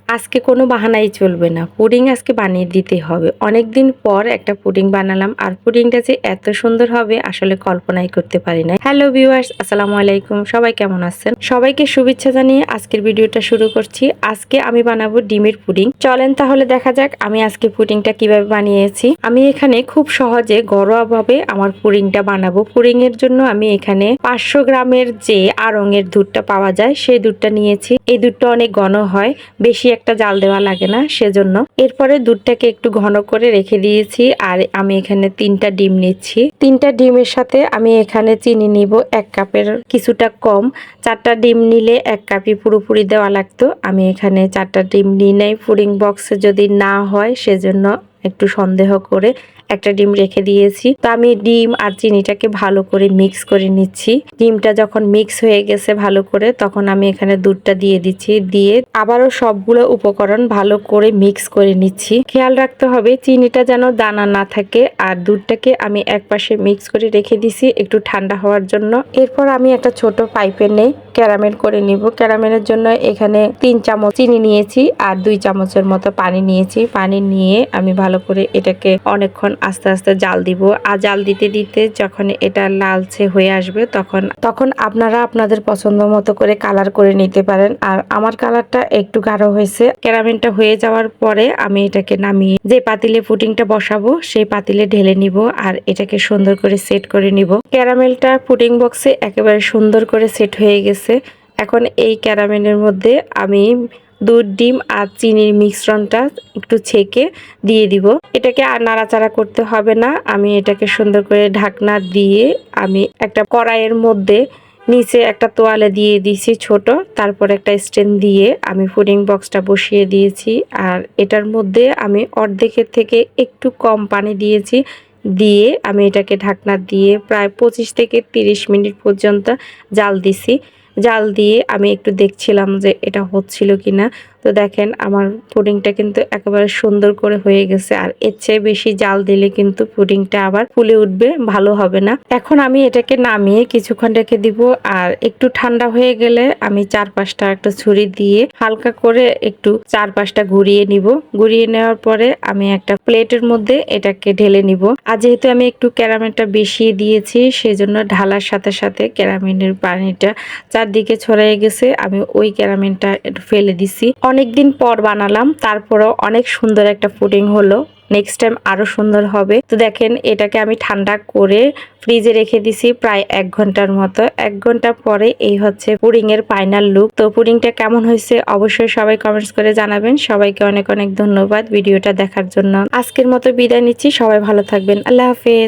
আজকে কোনো বাহানাই চলবে না, পুডিং আজকে বানিয়ে দিতেই হবে। অনেকদিন পর একটা পুডিং বানালাম, আর পুডিংটা যে এত সুন্দর হবে আসলে কল্পনাই করতে পারি না। হ্যালো ভিউয়ার্স, আসসালামু আলাইকুম। সবাই কেমন আছেন? সবাইকে শুভেচ্ছা জানিয়ে আজকের ভিডিওটা শুরু করছি। আজকে আমি বানাবো ডিমের পুডিং। চলেন তাহলে দেখা যাক আমি আজকে পুডিংটা কিভাবে বানিয়েছি। আমি এখানে খুব সহজে ঘরোয়াভাবে আমার পুডিংটা বানাবো। পুডিং এর জন্য আমি এখানে 500 গ্রামের যে আড়ঙের দুধটা পাওয়া যায় সেই দুধটা নিয়েছি। এই দুধটা অনেক ঘন হয়, বেশি একটা জাল দেওয়া লাগে না, সেজন্য। এরপরে দুধটাকে একটু ঘন করে রেখে দিয়েছি। আর আমি এখানে 3টা ডিম নিচ্ছি। 3টা ডিমের সাথে আমি এখানে চিনি নিব 1 কাপের কিছুটা কম। 4টা ডিম নিলে 1 কাপই পুরোপুরি দেওয়া লাগতো। আমি এখানে 4টা ডিম নিই নাই, পুডিং বক্সে যদি না হয় সেজন্য একটু সন্দেহ করে একটা ডিম রেখে দিয়েছি। তো আমি ডিম আর চিনিটাকে ভালো করে মিক্স করে নিচ্ছি। ডিমটা যখন মিক্স হয়ে গেছে ভালো করে, তখন আমি এখানে দুধটা দিয়ে দিচ্ছি। দিয়ে আবারও সবগুলো উপকরণ ভালো করে মিক্স করে নিচ্ছি। খেয়াল রাখতে হবে চিনিটা যেন দানা না থাকে। আর দুধটাকে আমি একপাশে মিক্স করে রেখে দিছি একটু ঠান্ডা হওয়ার জন্য। এরপর আমি একটা ছোট পাইপে নিয়ে ক্যারামেল করে নিব। ক্যারামেলের জন্য এখানে 3 চামচ চিনি নিয়েছি আর 2 চামচের মতো পানি নিয়েছি। পানি নিয়ে আমি ভালো করে এটাকে অনেকক্ষণ আস্তে আস্তে জাল দিব। আর জাল দিতে দিতে যখন এটা লালচে হয়ে আসবে তখন আপনারা আপনাদের পছন্দ মতো করে কালার করে নিতে পারেন। আর আমার কালারটা একটু গাঢ় হয়েছে। ক্যারামেলটা হয়ে যাওয়ার পরে আমি এটাকে নামিয়ে যে পাতিলে পুডিংটা বসাবো সেই পাতিলে ঢেলে নিব আর এটাকে সুন্দর করে সেট করে নিব। ক্যারামেলটা পুডিং বক্সে একেবারে সুন্দর করে সেট হয়ে গেছে। এখন এই ক্যারামেলের মধ্যে আমি দুধ, ডিম আর চিনির মিশ্রণটা একটু ছেঁকে দিয়ে দিব। এটাকে আর নাড়াচাড়া করতে হবে না। আমি এটাকে সুন্দর করে ঢাকনা দিয়ে আমি একটা কড়াইয়ের মধ্যে নিচে একটা তোয়ালে দিয়ে দিয়েছি ছোট, তারপর একটা স্ট্যান্ড দিয়ে আমি পুডিং বক্সটা বসিয়ে দিয়েছি। আর এটার মধ্যে আমি অর্ধেকের থেকে একটু কম পানি দিয়েছি। দিয়ে আমি এটাকে ঢাকনা দিয়ে প্রায় 25 থেকে 30 মিনিট পর্যন্ত জাল দিছি। জাল দিয়ে আমি একটু দেখছিলাম যে এটা হচ্ছিল কিনা। তো দেখেন আমার পুডিংটা কিন্তু একেবারে সুন্দর করে হয়ে গেছে। আর এর চেয়ে বেশি জাল দিলে কিন্তু পুডিংটা আবার ফুলে উঠবে, ভালো হবে না। এখন আমি এটাকে নামিয়ে কিছুক্ষণ রেখে দিব। আর একটু ঠান্ডা হয়ে গেলে আমি 4-5টা একটা ছুরি দিয়ে হালকা করে একটু 4-5টা ঘুরিয়ে নিব। ঘুরিয়ে নেওয়ার পরে আমি একটা প্লেটের মধ্যে এটাকে ঢেলে নিব। আর যেহেতু আমি একটু ক্যারামেলটা বেশি দিয়েছি সেজন্য ঢালার সাথে সাথে ক্যারামেলের পানিটা চারদিকে ছড়িয়ে গেছে। আমি ওই ক্যারামেলটা একটু ফেলে দিছি। অনেকদিন পর বানালাম, তারপরেও অনেক সুন্দর একটা পুডিং হলো। নেক্সট টাইম আরো সুন্দর হবে। তো দেখেন এটাকে আমি ঠান্ডা করে ফ্রিজে রেখে দিছি প্রায় 1 ঘন্টার মতো। 1 ঘন্টা পরে এই হচ্ছে পুডিং এর ফাইনাল লুক। তো পুডিংটা কেমন হয়েছে অবশ্যই সবাই কমেন্টস করে জানাবেন। সবাইকে অনেক অনেক ধন্যবাদ ভিডিওটা দেখার জন্য। আজকের মতো বিদায় নিচ্ছি। সবাই ভালো থাকবেন। আল্লাহ হাফেজ।